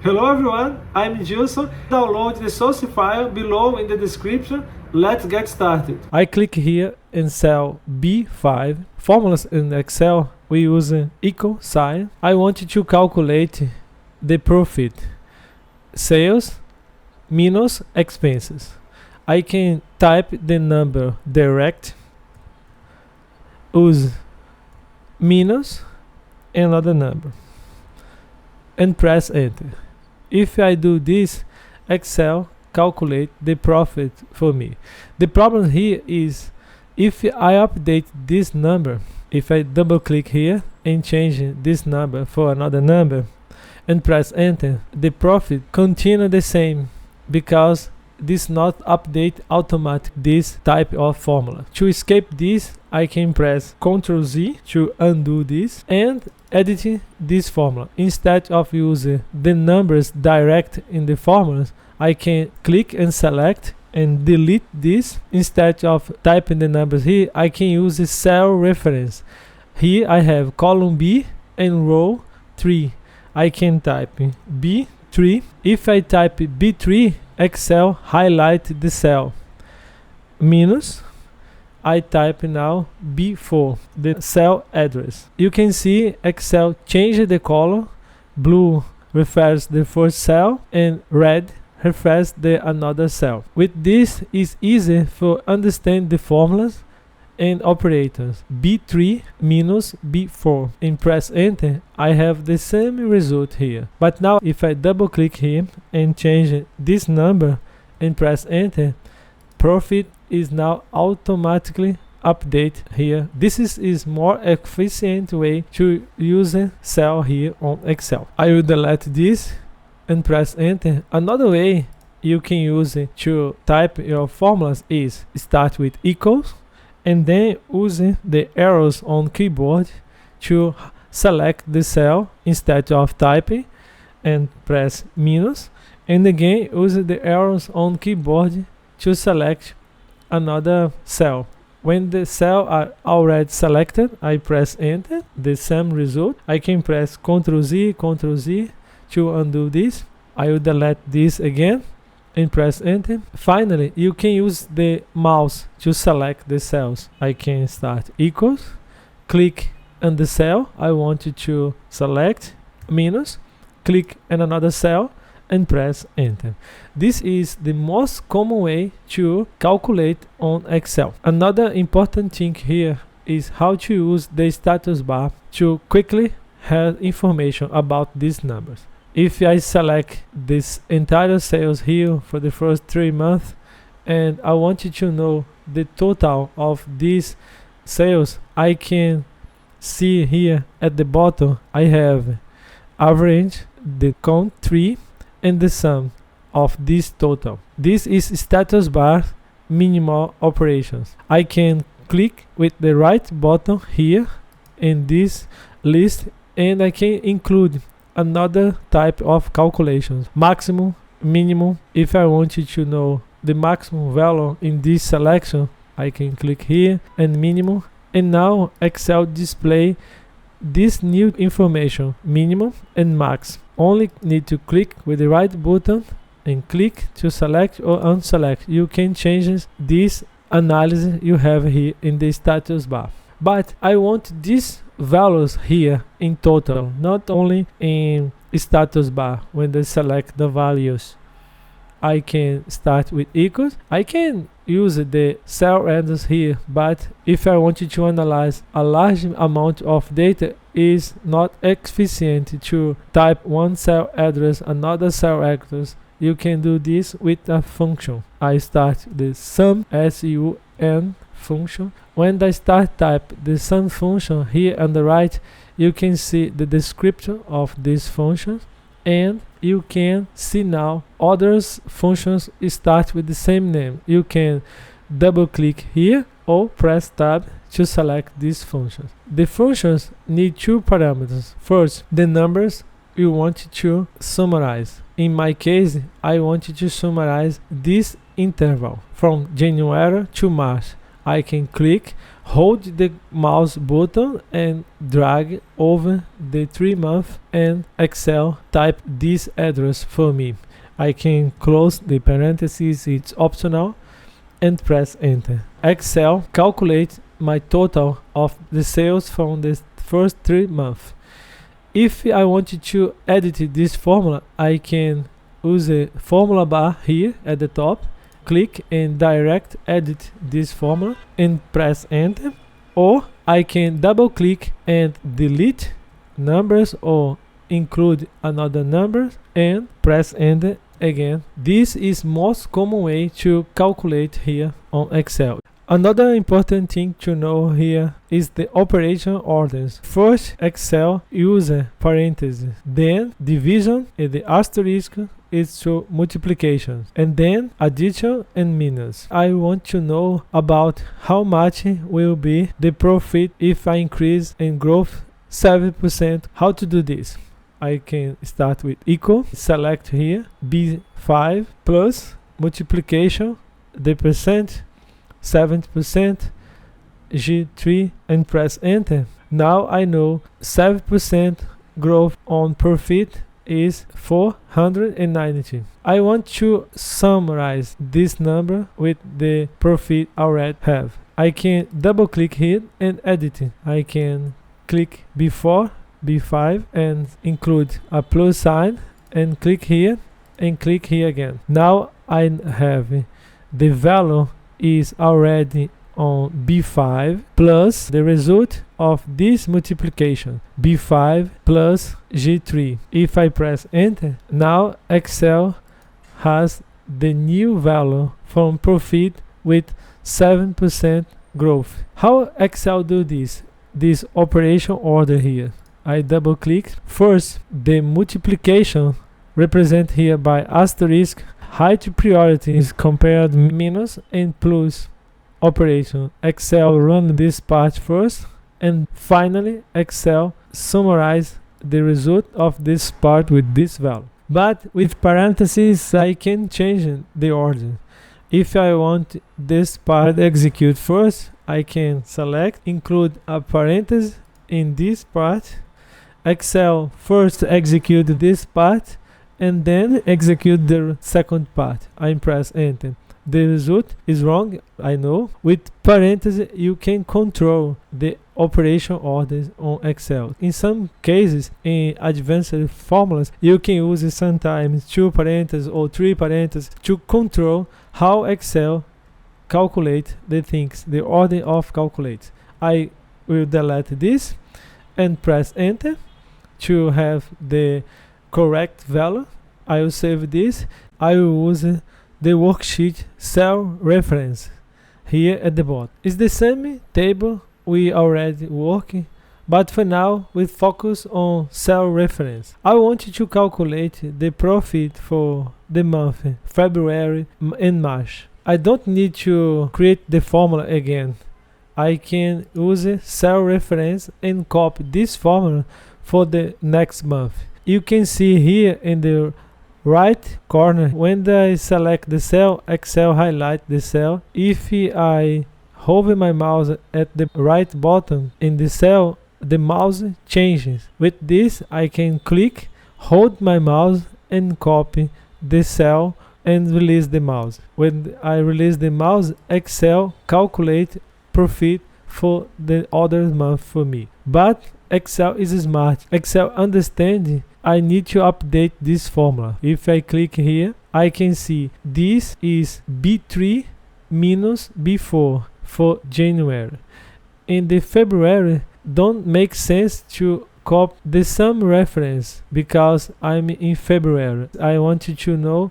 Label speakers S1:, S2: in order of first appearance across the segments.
S1: Hello everyone, I'm Jilson. Download the source file below in the description. Let's get started. I click here in cell B5. Formulas in Excel, we use an equal sign. I want to calculate the profit. Sales minus expenses. I can type the number direct, use minus another number, and press enter. If I do this, Excel calculate the profit for me. The problem here is if I update this number, if I double click here and change this number for another number and press enter, the profit continue the same because this not update automatic this type of formula. To escape this, I can press Ctrl Z to undo this and edit this formula. Instead of using the numbers direct in the formulas, I can click and select and delete this. Instead of typing the numbers here, I can use the cell reference. Here I have column B and row 3. I can type B3. If I type B3, Excel highlight the cell. Minus, I type now B4, the cell address. You can see Excel change the color. Blue refers the first cell and red refers the another cell. With this, it's easy for understand the formulas and operators. B3 minus B4 and press enter, I have the same result here. But now if I double click here and change this number and press enter, profit is now automatically update here. This is more efficient way to use a cell here on Excel. I will delete this and press enter. Another way you can use it to type your formulas is start with equals and then using the arrows on keyboard to select the cell instead of typing and press minus, and again use the arrows on keyboard to select another cell. When the cell are already selected, I press enter, the same result. I can press Ctrl Z to undo this. I will delete this again and press enter. Finally, you can use the mouse to select the cells. I can start equals, click on the cell I want to select, minus, click on another cell and press enter. This is the most common way to calculate on Excel. Another important thing here is how to use the status bar to quickly have information about these numbers. If I select this entire sales here for the first 3 months and I want you to know the total of these sales, I can see here at the bottom I have average, the count 3 and the sum of this total. This is status bar minimal operations. I can click with the right button here in this list and I can include another type of calculations, maximum, minimum. If I want you to know the maximum value in this selection, I can click here and minimum, and now Excel display this new information, minimum and max. Only need to click with the right button and click to select or unselect. You can change this analysis you have here in the status bar. But I want these values here in total, not only in status bar. When they select the values, I can start with equals. I can use the cell address here, but if I wanted to analyze a large amount of data, is not efficient to type one cell address, another cell address. You can do this with a function. I start the sum, S-U-N function. When I start type the sum function here on the right, you can see the description of this function, and you can see now others functions start with the same name. You can double click here or press tab to select these functions. The functions need 2 parameters. First, the numbers you want to summarize. In my case, I want to summarize this interval from January to March. I can click hold the mouse button and drag over the 3 month, and Excel type this address for me. I can close the parentheses, it's optional, and press enter. Excel calculates my total of the sales from the first 3 months. If I wanted to edit this formula, I can use a formula bar here at the top, click and direct edit this formula and press enter, or I can double click and delete numbers or include another number and press enter again. This is most common way to calculate here on Excel. Another important thing to know here is the operation orders. First, Excel uses parentheses, then division and the asterisk is to multiplication, and then addition and minus. I want to know about how much will be the profit if I increase and growth 7%. How to do this? I can start with equal, select here B5 plus multiplication, the percent, 7%, G3, and press enter. Now I know 7% growth on profit is 490. I want to summarize this number with the profit I already have. I can double click here and edit it. I can click before B5 and include a plus sign and click here and click here again. Now I have the value is already on B5 plus the result of this multiplication, B5 plus G3. If I press enter, now Excel has the new value from profit with 7% growth. How Excel do this? This operation order here. I double click. First, the multiplication represented here by asterisk. High priority is compared minus and plus operation. Excel run this part first, and finally Excel summarize the result of this part with this value. But with parentheses I can change the order. If I want this part execute first, I can select, include a parenthesis in this part. Excel first execute this part and then execute the second part. I press enter. The result is wrong, I know. With parentheses you can control the operation orders on Excel. In some cases, in advanced formulas, you can use sometimes 2 parentheses or 3 parentheses to control how Excel calculate the things, the order of calculates. I will delete this and press enter to have the correct value. I will save this. I will use the worksheet cell reference here at the bottom. It's the same table we already working, but for now we focus on cell reference. I want you to calculate the profit for the month February and March. I don't need to create the formula again. I can use cell reference and copy this formula for the next month. You can see here in the right corner, when I select the cell, Excel highlight the cell. If I hover my mouse at the right bottom in the cell, the mouse changes. With this I can click, hold my mouse and copy the cell and release the mouse. When I release the mouse, Excel calculate profit for the other month for me. But Excel is smart. Excel understands I need to update this formula. If I click here, I can see this is B3 minus B4 for January. In the February, don't make sense to copy the sum reference because I'm in February. I want you to know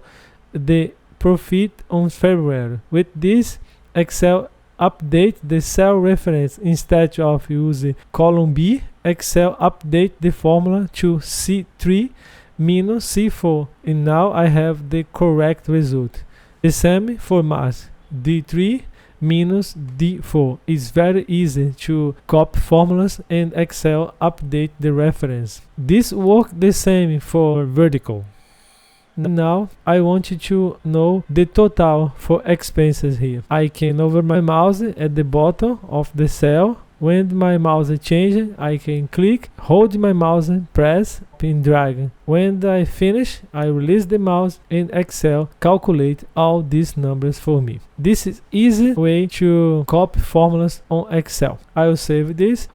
S1: the profit on February. With this, Excel update the cell reference. Instead of using column B, Excel update the formula to C3 minus C4, and now I have the correct result. The same for March, D3 minus D4. It's very easy to copy formulas and Excel update the reference. This works the same for vertical. Now I want you to know the total for expenses here. I can hover my mouse at the bottom of the cell. When my mouse changes, I can click, hold my mouse, press, and drag. When I finish, I release the mouse and Excel calculate all these numbers for me. This is easy way to copy formulas on Excel. I will save this.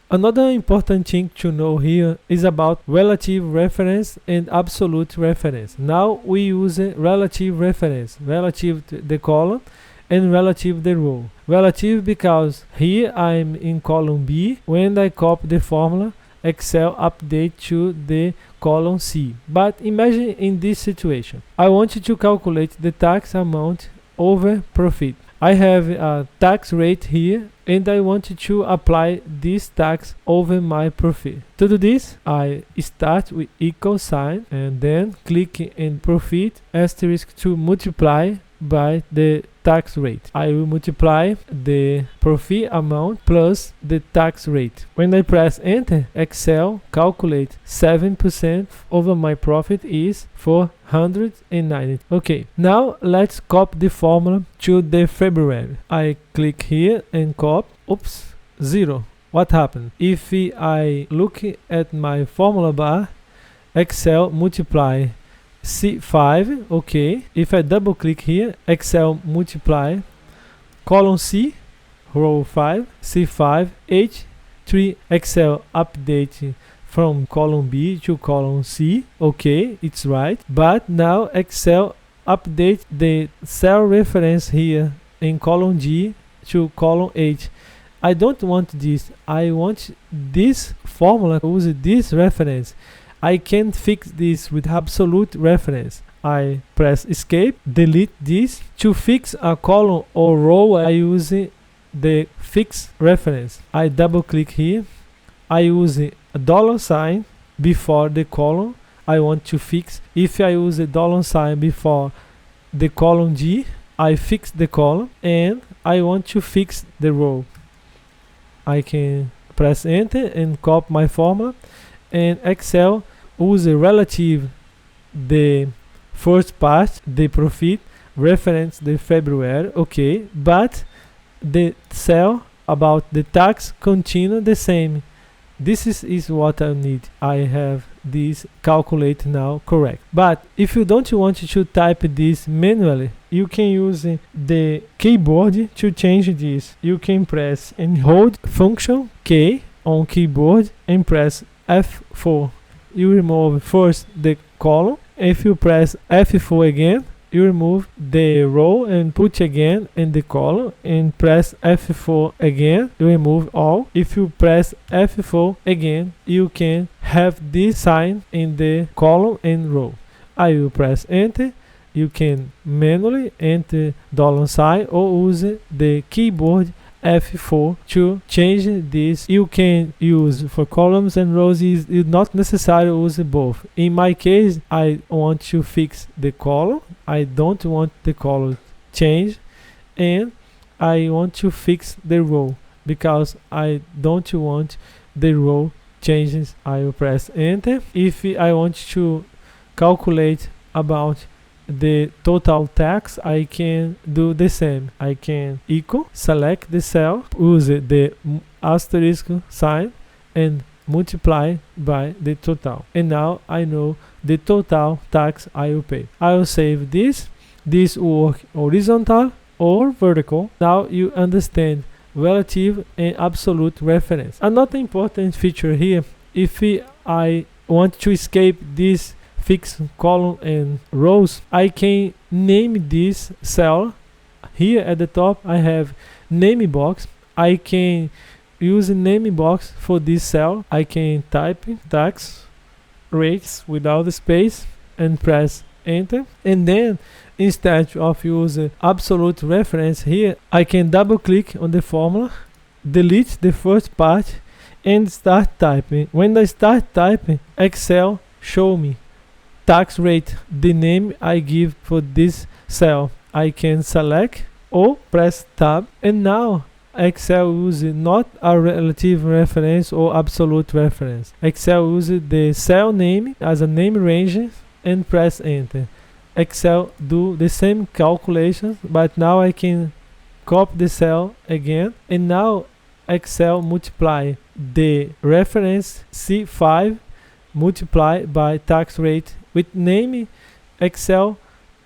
S1: Another important thing to know here is about relative reference and absolute reference. Now we use relative reference, relative to the column, and relative the row. Relative because here I'm in column B. When I copy the formula, Excel update to the column C. But imagine in this situation, I want you to calculate the tax amount over profit. I have a tax rate here and I want you to apply this tax over my profit. To do this, I start with equal sign and then click in profit asterisk to multiply by the tax rate. I will multiply the profit amount plus the tax rate. When I press enter, Excel calculate 7% over my profit is 490. Okay, now let's copy the formula to the February. I click here and copy. Oops, 0. What happened? If I look at my formula bar, Excel multiply C5, okay. If I double click here, Excel multiply column C, row 5, C5, H3, Excel update from column B to column C, okay, it's right. But now Excel update the cell reference here in column G to column H. I don't want this. I want this formula to use this reference. I can fix this with absolute reference. I press escape, delete this. To fix a column or row, I use the fix reference. I double click here. I use a $sign before the column I want to fix. If I use a $sign before the column G, I fix the column and I want to fix the row. I can press enter and copy my formula, and Excel use relative the first part, the profit, reference the February, okay, but the cell about the tax continue the same. This is what I need. I have this calculate now correct. But if you don't want to type this manually, you can use the keyboard to change this. You can press and hold function K on keyboard and press F4. You remove first the column. If you press F4 again, you remove the row and put again in the column, and press F4 again, you remove all. If you press F4 again, you can have this sign in the column and row. I will press enter. You can manually enter $sign or use the keyboard F4 to change this. You can use for columns and rows. It's not necessary to use both. In my case, I want to fix the column. I don't want the column change, and I want to fix the row because I don't want the row changes. I will press enter. If I want to calculate about the total tax, I can do the same. I can equal, select the cell, use the asterisk sign and multiply by the total, and now I know the total tax I will pay. I will save this. This will work horizontal or vertical. Now you understand relative and absolute reference. Another important feature here, if I want to escape this fixed column and rows, I can name this cell. Here at the top I have name box. I can use a name box for this cell. I can type tax rates without the space and press enter, and then instead of using absolute reference here, I can double click on the formula, delete the first part and start typing. When I start typing, Excel show me tax rate, the name I give for this cell. I can select or press tab, and now Excel uses not a relative reference or absolute reference. Excel uses the cell name as a name range and press enter. Excel do the same calculations, but now I can copy the cell again, and now Excel multiply the reference C5 multiply by tax rate with name. Excel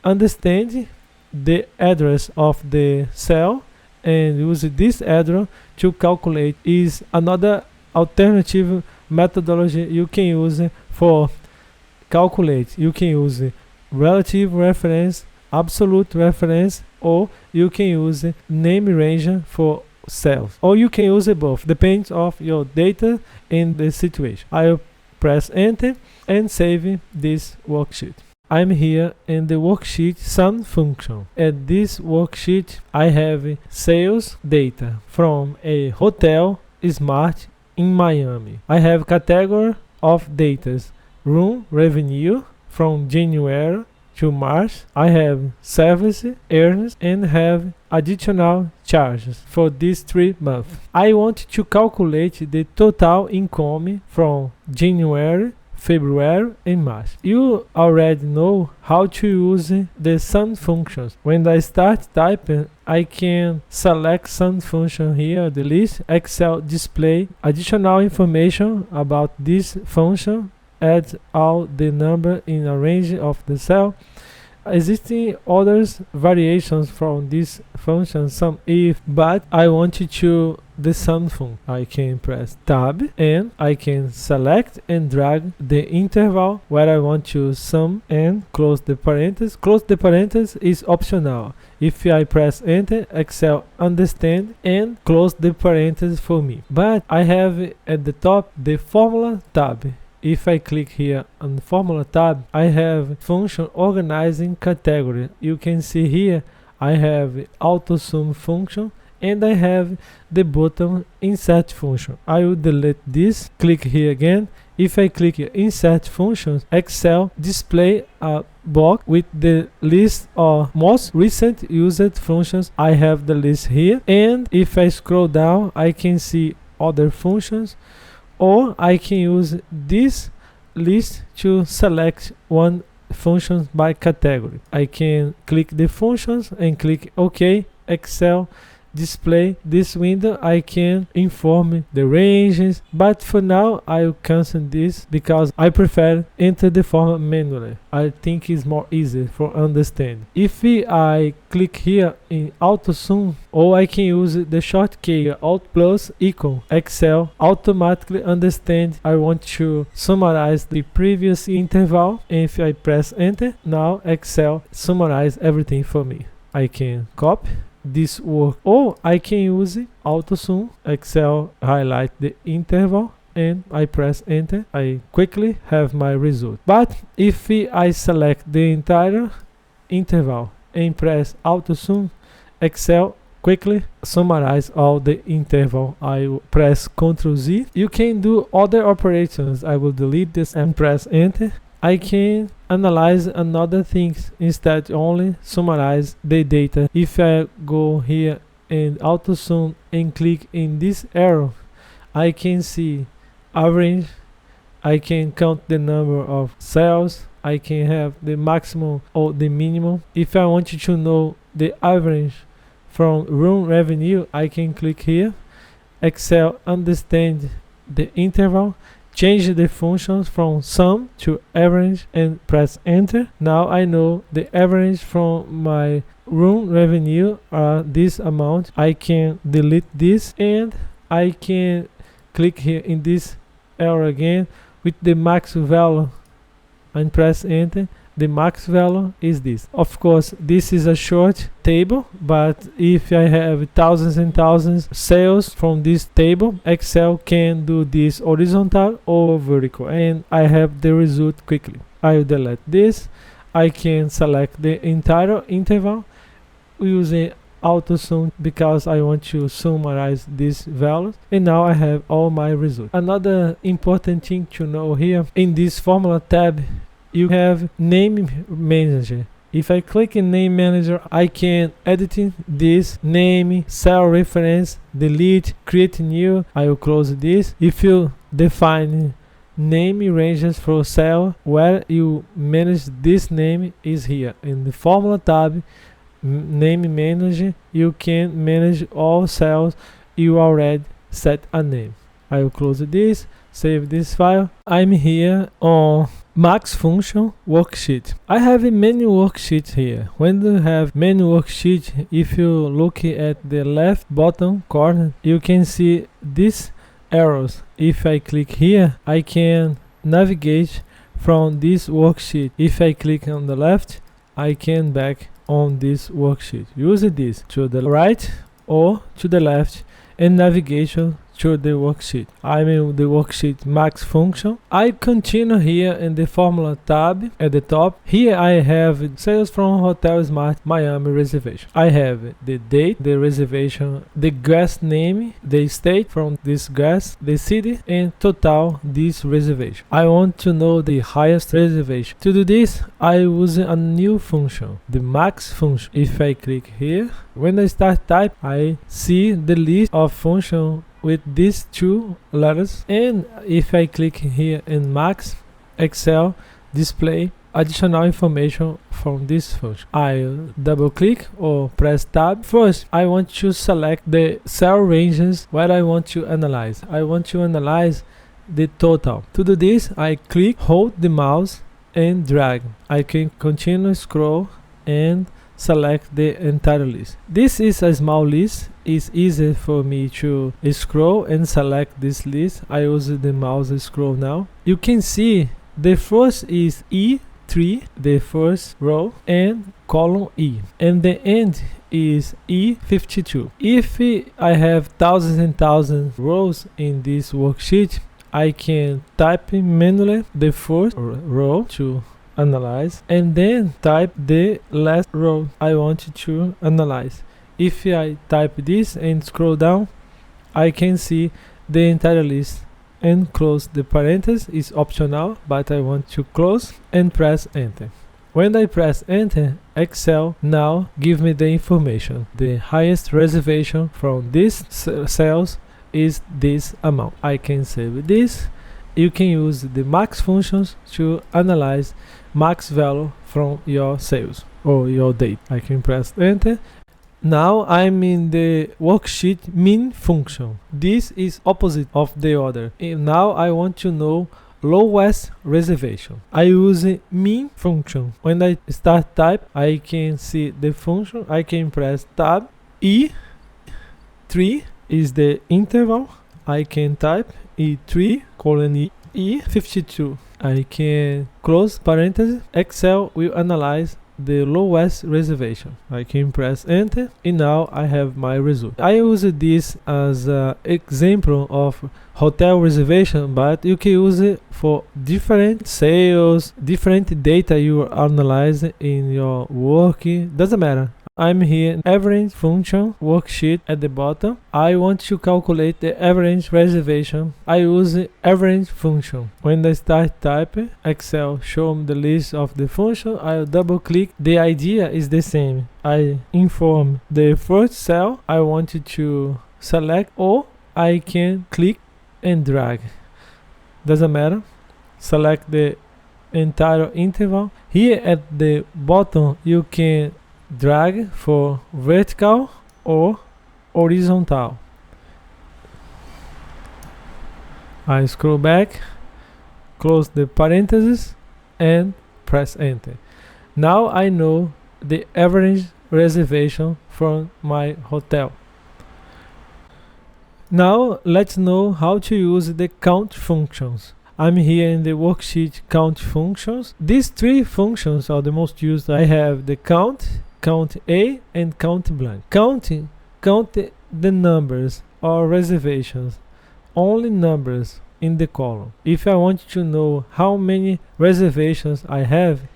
S1: understand the address of the cell and use this address to calculate. Is another alternative methodology you can use for calculate. You can use relative reference, absolute reference, or you can use name range for cells, or you can use both, depends of your data and the situation. I'll press enter and save this worksheet. I'm here in the worksheet sum function. At this worksheet I have sales data from a hotel smart in Miami. I have category of data room revenue from January to March. I have service earnings and have additional charges for these 3 months. I want to calculate the total income from January, February and March. You already know how to use the sum functions. When I start typing, I can select sum function here, the list. Excel display additional information about this function, add all the number in a range of the cell. Existing others variations from this function, some if, but I want to the sum function. I can press tab and I can select and drag the interval where I want to sum and close the parenthesis. Close the parenthesis is optional. If I press enter, Excel understand and close the parenthesis for me. But I have at the top the formula tab. If I click here on the formula tab, I have function organizing category. You can see here I have auto sum function and I have the button insert function. I will delete this, click here again. If I click here insert functions, Excel display a box with the list of most recent used functions. I have the list here, and if I scroll down I can see other functions, or I can use this list to select one function by category. I can click the functions and click OK. Excel display this window. I can inform the ranges, but for now I'll cancel this because I prefer enter the form manually. I think it's more easy for understand. If I click here in auto sum, or I can use the shortcut alt plus equal, Excel automatically understand I want to summarize the previous interval. If I press enter, now Excel summarize everything for me. I can copy this work, or I can use auto sum. Excel highlight the interval and I press enter. I quickly have my result. But if I select the entire interval and press auto sum, Excel quickly summarize all the interval. I will press Ctrl Z. You can do other operations. I will delete this and press enter. I can analyze another things instead only summarize the data. If I go here and auto sum and click in this arrow, I can see average. I can count the number of cells. I can have the maximum or the minimum. If I want you to know the average from room revenue, I can click here. Excel understand the interval, change the functions from sum to average and press enter. Now I know the average from my room revenue are this amount. I can delete this and I can click here in this arrow again with the max value and press enter. The max value is this. Of course, this is a short table, but if I have thousands and thousands sales from this table, Excel can do this horizontal or vertical, and I have the result quickly. I will delete this. I can select the entire interval using auto sum because I want to summarize these values, and now I have all my results. Another important thing to know here, in this formula tab you have name manager. If I click in name manager, I can edit this name, cell reference, delete, create new. I will close this. If you define name ranges for cell where you manage this name is here. In the formula tab, name manager, you can manage all cells you already set a name. I will close this, save this file. I'm here on max function worksheet. I have many worksheets here. When you have many worksheets, if you look at the left bottom corner, you can see these arrows. If I click here, I can navigate from this worksheet. If I click on the left, I can back on this worksheet. Use this to the right or to the left and navigation to the worksheet. I'm in the worksheet max function. I continue here in the formula tab at the top. Here I have sales from Hotel Smart Miami reservation. I have the date, the reservation, the guest name, the state from this guest, the city, and total this reservation. I want to know the highest reservation. To do this, I use a new function, the max function. If I click here, when I start type, I see the list of functions with these two letters, and if I click here in max, Excel display additional information from this function. I double click or press tab. First, I want to select the cell ranges where I want to analyze. I want to analyze the total. To do this, I click, hold the mouse and drag. I can continue scroll and select the entire list. This is a small list. It's easy for me to scroll and select this list. I use the mouse scroll now. You can see the first is E3, the first row, and column E, and the end is E52. If I have thousands and thousands rows in this worksheet, I can type manually the first row to analyze and then type the last row I want to analyze. If I type this and scroll down, I can see the entire list and close the parentheses. Is optional, but I want to close and press enter. When I press enter, Excel now give me the information. The highest reservation from these cells is this amount. I can save this. You can use the max functions to analyze max value from your sales or your date. I can press enter. Now I'm in the worksheet min function. This is opposite of the other. And now I want to know lowest reservation. I use min function. When I start type, I can see the function. I can press tab. E3 is the interval. I can type E3 colon E52. I can close parentheses. Excel will analyze the lowest reservation. I can press enter and now I have my result. I use this as an example of hotel reservation, but you can use it for different sales, different data you analyze in your work. Doesn't matter. I'm here in average function worksheet at the bottom. I want to calculate the average reservation. I use the average function. When I start typing, Excel show me the list of the function. I'll double click. The idea is the same. I inform the first cell I wanted to select, or I can click and drag. Doesn't matter. Select the entire interval. Here at the bottom you can drag for vertical or horizontal. I scroll back, close the parentheses and press enter. Now I know the average reservation from my hotel. Now let's know how to use the count functions. I'm here in the worksheet count functions. These three functions are the most used. I have the count A, and count blank. Count the numbers or reservations, only numbers in the column. If I want to know how many reservations I have,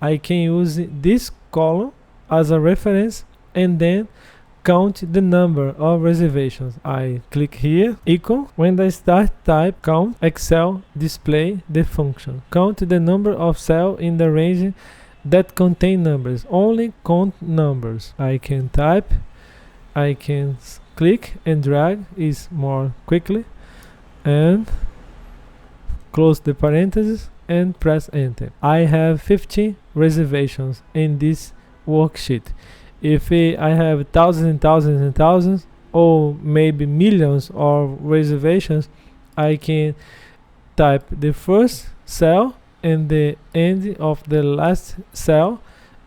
S1: I can use this column as a reference and then count the number of reservations. I click here, equal. When I start type count, Excel display the function. Count the number of cells in the range that contain numbers. Only count numbers. I can type, I can click and drag is more quickly, and close the parentheses and press enter. I have 15 reservations in this worksheet. If I have thousands and thousands and thousands, or maybe millions of reservations, I can type the first cell and the end of the last cell,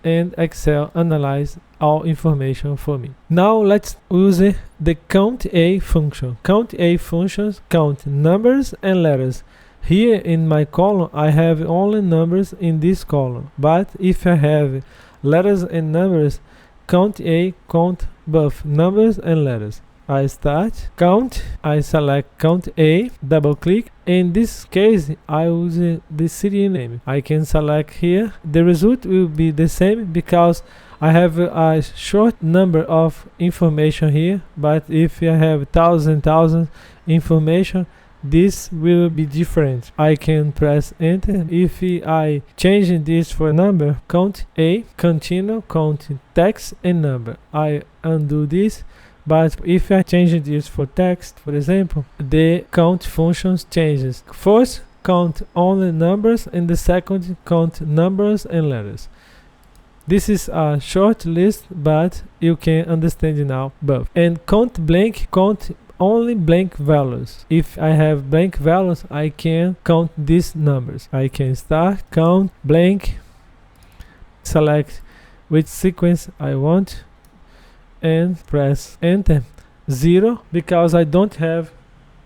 S1: and Excel analyze all information for me. Now let's use the count A function. Count A functions count numbers and letters. Here in my column I have only numbers in this column, but if I have letters and numbers, count A count both numbers and letters. I start count, I select count A, double click. In this case I use the city name. I can select here. The result will be the same because I have a short number of information here, but if I have thousands information, this will be different. I can press enter. If I change this for number, count A, continue, count text and number. I undo this. But if I change this for text, for example, the count functions changes. First, count only numbers, and the second, count numbers and letters. This is a short list, but you can understand now both. And count blank, count only blank values. If I have blank values, I can count these numbers. I can start, count blank, select which sequence I want, and press enter. 0 because I don't have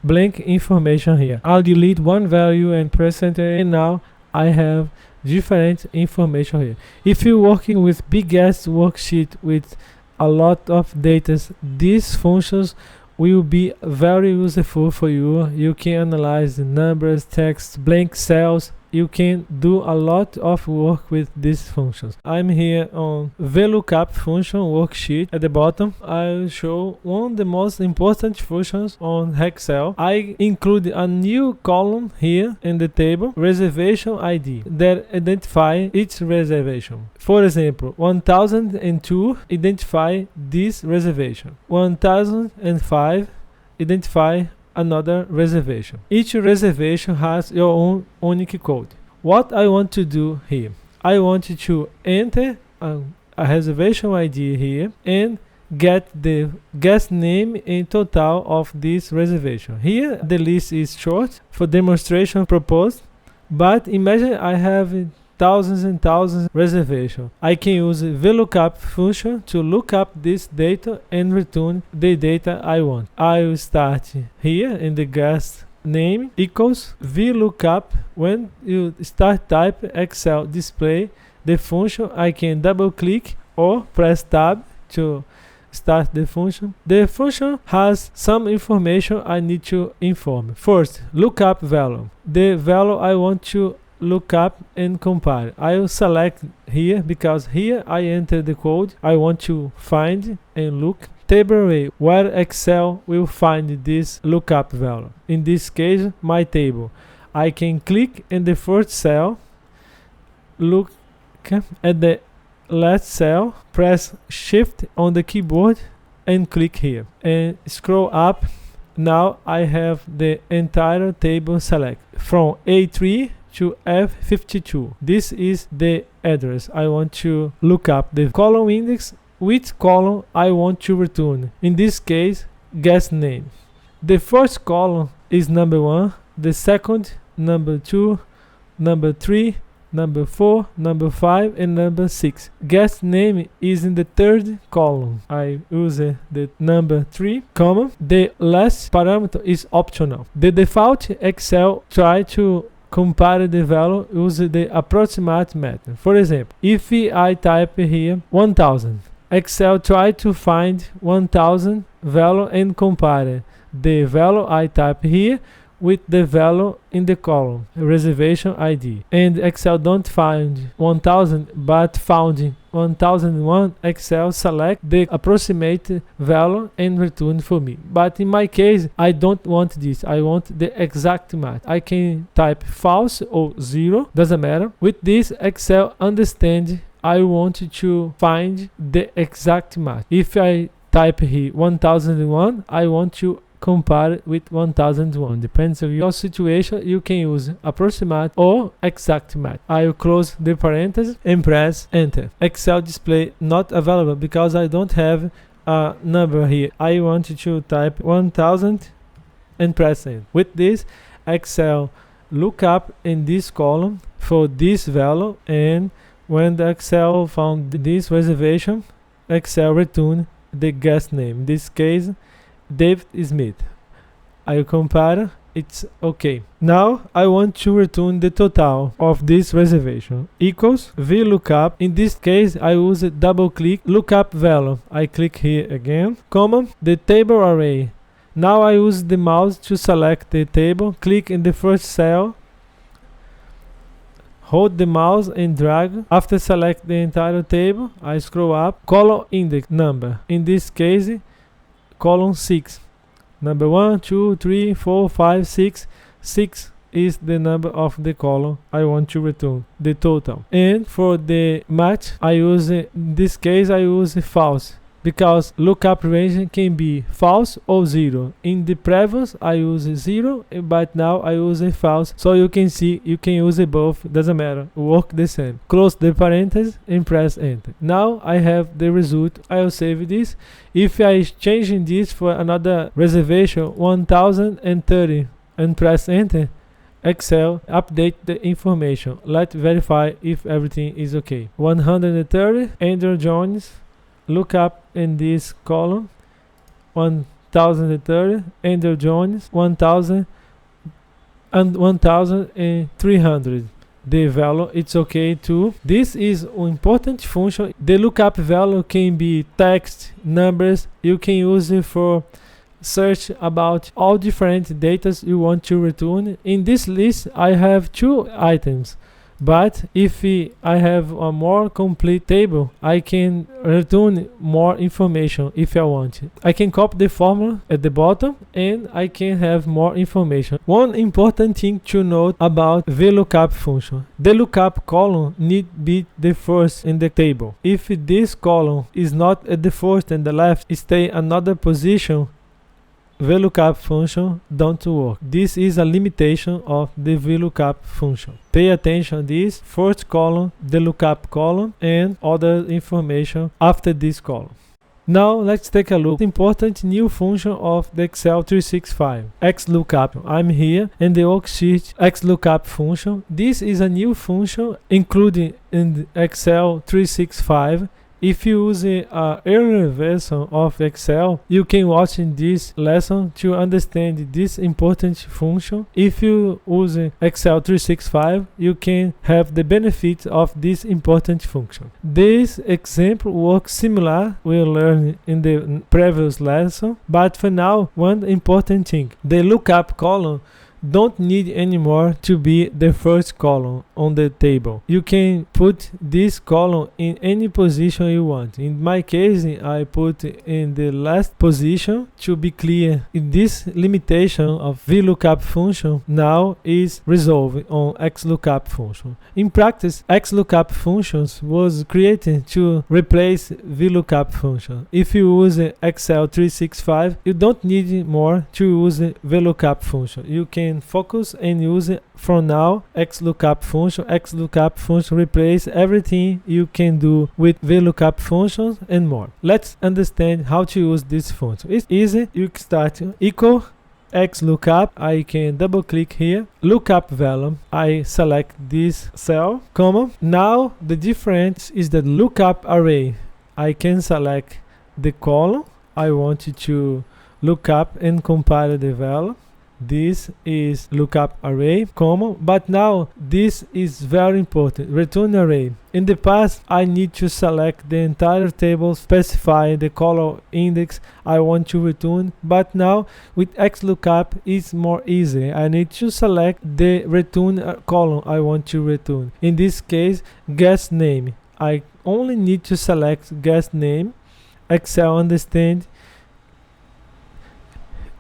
S1: blank information here. I'll delete one value and press enter, and now I have different information here. If you're working with big ass worksheet with a lot of data, these functions will be very useful for you. You can analyze the numbers, text, blank cells. You can do a lot of work with these functions. I'm here on VLOOKUP function worksheet. At the bottom, I'll show one of the most important functions on Excel. I include a new column here in the table, reservation ID, that identify each reservation. For example, 1002 identify this reservation. 1005 identify another reservation. Each reservation has your own unique code. What I want to do here, I want to enter a reservation ID here and get the guest name and total of this reservation. Here the list is short for demonstration purpose, but imagine I have thousands and thousands reservations. I can use the VLOOKUP function to look up this data and return the data I want. I will start here in the guest name equals VLOOKUP. When you start type Excel display the function, I can double click or press tab to start the function. The function has some information I need to inform. First, lookup value. The value I want to look up and compare. I will select here because here I enter the code I want to find and look. Table array, where Excel will find this lookup value. In this case, my table. I can click in the first cell, look at the last cell, press shift on the keyboard and click here and scroll up. Now I have the entire table select from A3 to F52. This is the address I want to look up. The column index, which column I want to return. In this case, guest name. The first column is number 1, the second, number 2, number 3, number 4, number 5, and number 6. Guest name is in the third column. I use the number 3, comma. The last parameter is optional. The default Excel try to compare the value using the approximate method. For example, if I type here 1000, Excel try to find 1000 value and compare the value I type here with the value in the column reservation ID. And Excel don't find 1000 but found 1001. Excel select the approximate value and return for me. But in my case, I don't want this. I want the exact match. I can type false or 0, doesn't matter. With this, Excel understand I want to find the exact match. If I type here 1001, I want to compare with 1001. Depends on your situation, you can use approximate or exact match. I will close the parentheses and press enter. Excel display not available because I don't have a number here. I want to type 1000 and press enter. With this, Excel look up in this column for this value, and when the Excel found this reservation, Excel return the guest name. In this case, David Smith. I compare, it's okay. Now I want to return the total of this reservation equals VLOOKUP. In this case, I use a double click lookup value. I click here again, comma, the table array. Now I use the mouse to select the table, click in the first cell, hold the mouse and drag. After select the entire table, I scroll up, column index number. In this case, column 6. Number 1, 2, 3, 4, 5, 6. 6 is the number of the column I want to return, the total. And for the match, I use, in this case, I use false, because lookup range can be false or 0. In the previous, I use 0, but now I use a false. So you can see, you can use it both, doesn't matter, work the same. Close the parentheses and press enter. Now I have the result. I will save this. If I change this for another reservation, 1030, and press enter, Excel update the information. Let's verify if everything is okay. 130, Andrew Jones, look up in this column, 1030, Andrew Jones, 1000 and 1300. The value, it's okay too. This is an important function. The lookup value can be text, numbers. You can use it for search about all different data you want to return. In this list, I have 2 items. But if I have a more complete table, I can return more information if I want. I can copy the formula at the bottom and I can have more information. One important thing to note about VLOOKUP function. The lookup column need be the first in the table. If this column is not at the first and the left, stay another position, VLOOKUP function don't work. This is a limitation of the VLOOKUP function. Pay attention to this first column, the lookup column, and other information after this column. Now let's take a look at the important new function of the Excel 365, XLOOKUP. I'm here in the worksheet XLOOKUP function. This is a new function included in the Excel 365. If you use an earlier version of Excel, you can watch in this lesson to understand this important function. If you use Excel 365, you can have the benefit of this important function. This example works similar we learned in the previous lesson, but for now, one important thing. The lookup column don't need anymore to be the first column on the table. You can put this column in any position you want. In my case, I put in the last position to be clear. This limitation of VLOOKUP function now is resolved on XLOOKUP function. In practice, XLOOKUP functions was created to replace VLOOKUP function. If you use Excel 365, you don't need more to use VLOOKUP function. You can focus and use it from now XLOOKUP function. XLOOKUP function replace everything you can do with VLOOKUP functions and more. Let's understand how to use this function. It's easy. You can start equal XLOOKUP. I can double click here, lookup value. I select this cell, comma. Now the difference is the lookup array. I can select the column I want to look up and compare the value. This is lookup array, comma, but now this is very important, return array. In the past, I need to select the entire table, specify the column index I want to return, but now with XLOOKUP it's more easy. I need to select the return column I want to return. In this case, guest name. I only need to select guest name. Excel understand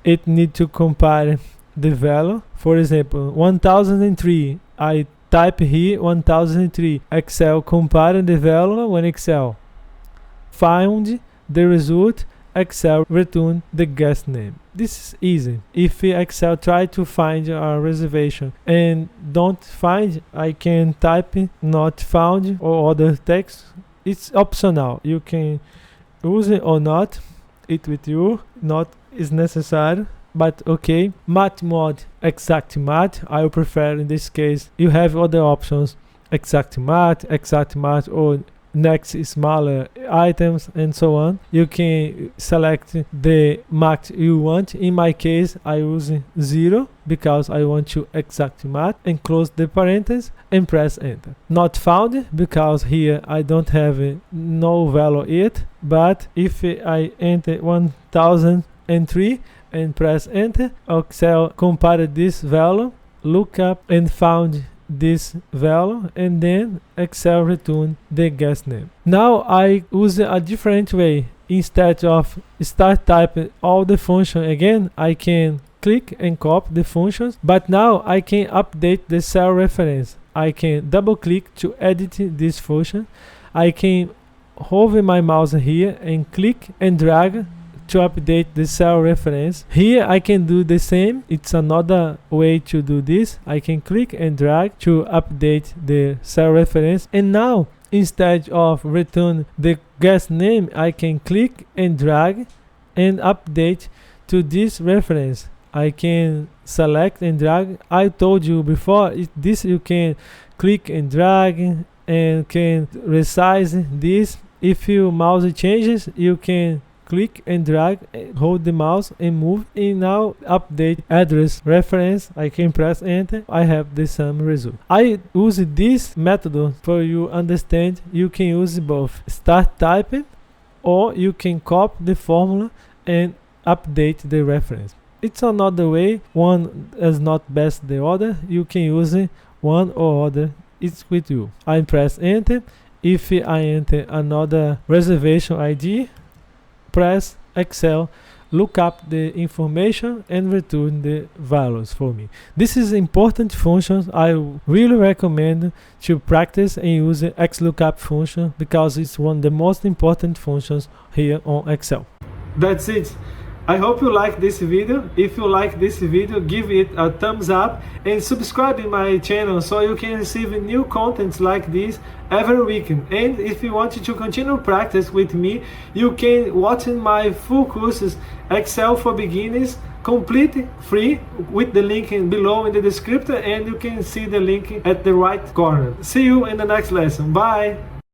S1: it need to compare the value. For example, 1003. I type here 1003. Excel compare the value. When Excel found the result, Excel return the guest name. This is easy. If Excel try to find a reservation and don't find, I can type not found or other text. It's optional. You can use it or not. It with you. Not is necessary. But okay. Math mode, exact math. I prefer in this case. You have other options. Exact math, or next smaller items and so on. You can select the math you want. In my case, I use 0 because I want to exact math, and close the parentheses and press enter. Not found because here I don't have no value yet, but if I enter 1003 and press enter, Excel compared this value, look up and found this value, and then Excel return the guest name. Now I use a different way. Instead of start typing all the function again, I can click and copy the functions, but now I can update the cell reference. I can double click to edit this function. I can hover my mouse here and click and drag to update the cell reference. Here I can do the same. It's another way to do this. I can click and drag to update the cell reference, and now instead of return the guest name, I can click and drag and update to this reference. I can select and drag. I told you before, this you can click and drag and can resize this. If your mouse changes, you can click and drag, hold the mouse and move, and now update address reference. I can press enter. I have the same result. I use this method for you understand. You can use both start typing, or you can copy the formula and update the reference. It's another way. One is not best the other. You can use one or other. It's with you. I press enter. If I enter another reservation ID, press Excel, look up the information and return the values for me. This is important functions. I really recommend to practice and use the XLOOKUP function because it's one of the most important functions here on Excel. That's it. I hope you like this video. If you like this video, give it a thumbs up and subscribe in my channel so you can receive new contents like this every week. And if you want to continue practice with me, you can watch my full courses Excel for Beginners, complete free, with the link below in the description, and you can see the link at the right corner. See you in the next lesson. Bye.